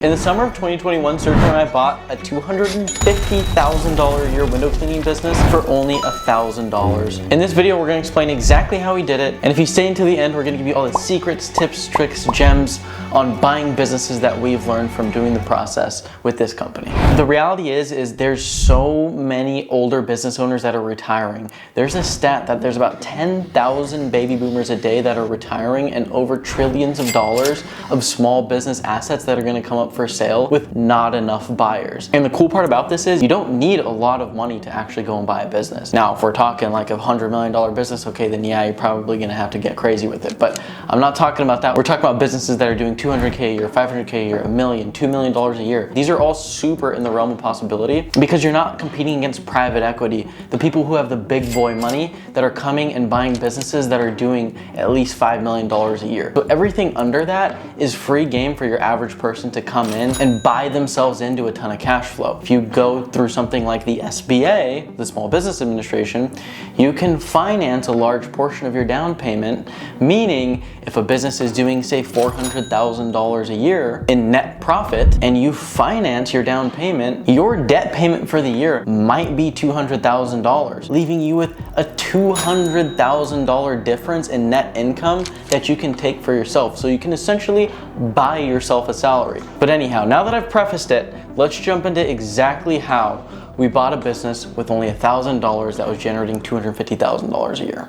In the summer of 2021, Sergio and I bought a $250,000 a year window cleaning business for only $1,000. In this video, we're going to explain exactly how we did it, and if you stay until the end, we're going to give you all the secrets, tips, tricks, gems on buying businesses that we've learned from doing the process with this company. The reality is there's so many older business owners that are retiring. There's a stat that there's about 10,000 baby boomers a day that are retiring and over trillions of dollars of small business assets that are going to come up for sale with not enough buyers. And the cool part about this is you don't need a lot of money to actually go and buy a business. Now, if we're talking like $100 million business, okay, then yeah, you're probably gonna have to get crazy with it. But I'm not talking about that. We're talking about businesses that are doing 200K a year, 500K a year, $1 million, $2 million a year. These are all super in the realm of possibility because you're not competing against private equity, the people who have the big boy money that are coming and buying businesses that are doing at least $5 million a year. So everything under that is free game for your average person to come in and buy themselves into a ton of cash flow. If you go through something like the SBA, the Small Business Administration, you can finance a large portion of your down payment, meaning if a business is doing, say, $400,000 a year in net profit and you finance your down payment, your debt payment for the year might be $200,000, leaving you with a $200,000 difference in net income that you can take for yourself. So you can essentially buy yourself a salary. But anyhow, now that I've prefaced it, let's jump into exactly how we bought a business with only $1,000 that was generating $250,000 a year.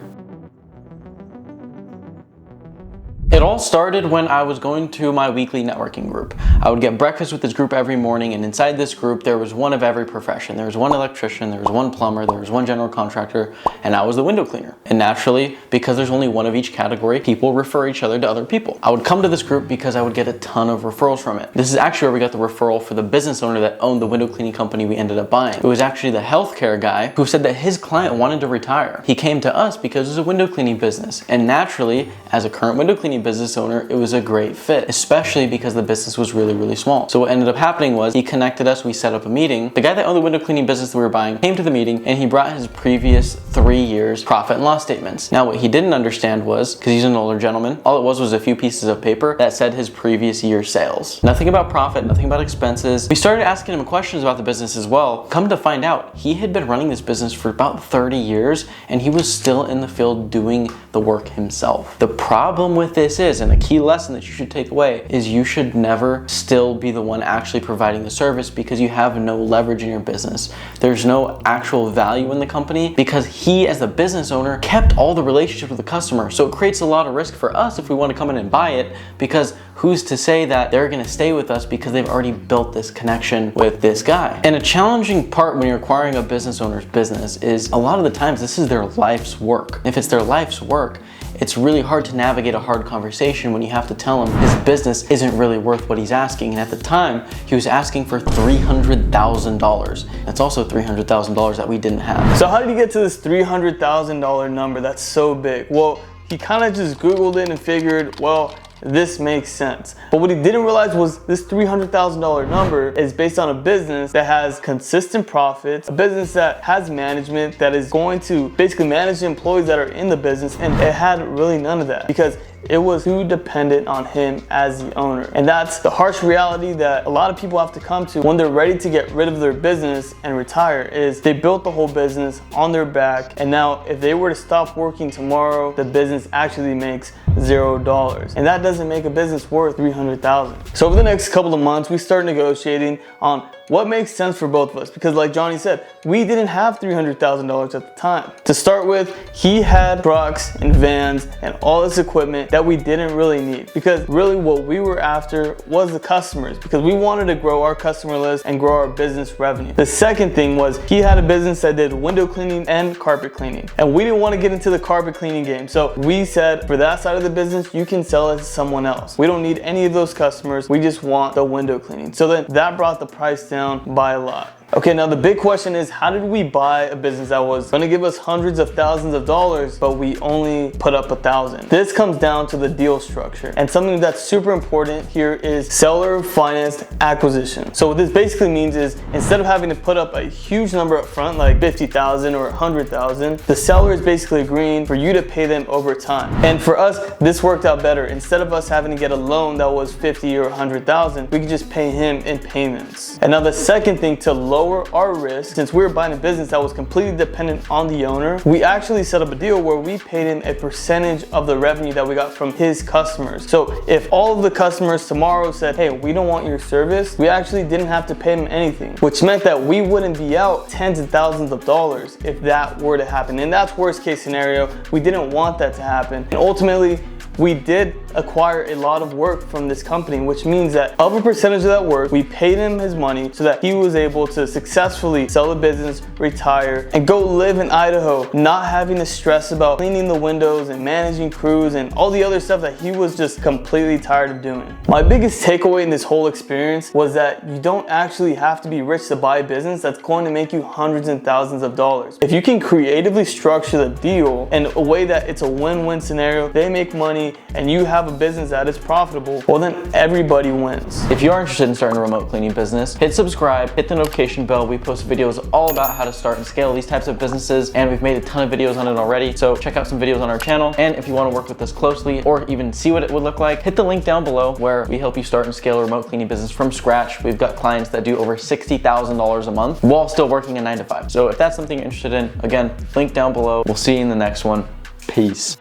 It all started when I was going to my weekly networking group. I would get breakfast with this group every morning, and inside this group there was one of every profession. There was one electrician, there was one plumber, there was one general contractor, and I was the window cleaner. And naturally, because there's only one of each category, people refer each other to other people. I would come to this group because I would get a ton of referrals from it. This is actually where we got the referral for the business owner that owned the window cleaning company we ended up buying. It was actually the healthcare guy who said that his client wanted to retire. He came to us because it was a window cleaning business, and naturally, as a current window cleaning business owner, it was a great fit, especially because the business was really small. So what ended up happening was he connected us, we set up a meeting. The guy that owned the window cleaning business that we were buying came to the meeting and he brought his previous 3 years profit and loss statements. Now what he didn't understand was, because he's an older gentleman, all it was a few pieces of paper that said his previous year's sales. Nothing about profit, nothing about expenses. We started asking him questions about the business as well. Come to find out, he had been running this business for about 30 years and he was still in the field doing the work himself. The problem with this is, and a key lesson that you should take away, is you should never still be the one actually providing the service because you have no leverage in your business. There's no actual value in the company because he, as the business owner, kept all the relationship with the customer. So it creates a lot of risk for us if we want to come in and buy it, because who's to say that they're going to stay with us because they've already built this connection with this guy. And a challenging part when you're acquiring a business owner's business is a lot of the times this is their life's work. If it's their life's work, it's really hard to navigate a hard conversation when you have to tell him his business isn't really worth what he's asking. And at the time, he was asking for $300,000. That's also $300,000 that we didn't have. So how did you get to this $300,000 number that's so big? Well, he kind of just Googled it and figured, well, this makes sense. But what he didn't realize was this $300,000 number is based on a business that has consistent profits, a business that has management that is going to basically manage the employees that are in the business, and it had really none of that because it was too dependent on him as the owner. And that's the harsh reality that a lot of people have to come to when they're ready to get rid of their business and retire, is they built the whole business on their back, and now if they were to stop working tomorrow, the business actually makes $0. And that doesn't make a business worth $300,000. So over the next couple of months, we start negotiating on what makes sense for both of us, because like Johnny said, we didn't have $300,000 at the time. To start with, he had trucks and vans and all this equipment that we didn't really need, because really what we were after was the customers, because we wanted to grow our customer list and grow our business revenue. The second thing was he had a business that did window cleaning and carpet cleaning, and we didn't want to get into the carpet cleaning game. So we said, for that side of the business, you can sell it to someone else. We don't need any of those customers. We just want the window cleaning. So then that brought the price down by a lot. Okay, now the big question is, how did we buy a business that was gonna give us hundreds of thousands of dollars, but we only put up 1,000? This comes down to the deal structure. And something that's super important here is seller financed acquisition. So what this basically means is, instead of having to put up a huge number up front, like 50,000 or 100,000, the seller is basically agreeing for you to pay them over time. And for us, this worked out better. Instead of us having to get a loan that was 50 or 100,000, we could just pay him in payments. And now the second thing, to lower our risk, since we were buying a business that was completely dependent on the owner, we actually set up a deal where we paid him a percentage of the revenue that we got from his customers. So if all of the customers tomorrow said, hey, we don't want your service, we actually didn't have to pay them anything, which meant that we wouldn't be out tens of thousands of dollars if that were to happen. And that's worst case scenario. We didn't want that to happen. And ultimately, we did acquire a lot of work from this company, which means that of a percentage of that work, we paid him his money so that he was able to successfully sell the business, retire, and go live in Idaho, not having to stress about cleaning the windows and managing crews and all the other stuff that he was just completely tired of doing. My biggest takeaway in this whole experience was that you don't actually have to be rich to buy a business that's going to make you hundreds and thousands of dollars. If you can creatively structure the deal in a way that it's a win-win scenario, they make money and you have a business that is profitable, well then everybody wins. If you are interested in starting a remote cleaning business, hit subscribe, hit the notification bell. We post videos all about how to start and scale these types of businesses, and we've made a ton of videos on it already. So check out some videos on our channel. And if you want to work with us closely or even see what it would look like, hit the link down below where we help you start and scale a remote cleaning business from scratch. We've got clients that do over $60,000 a month while still working a 9 to 5. So if that's something you're interested in, again, link down below. We'll see you in the next one. Peace.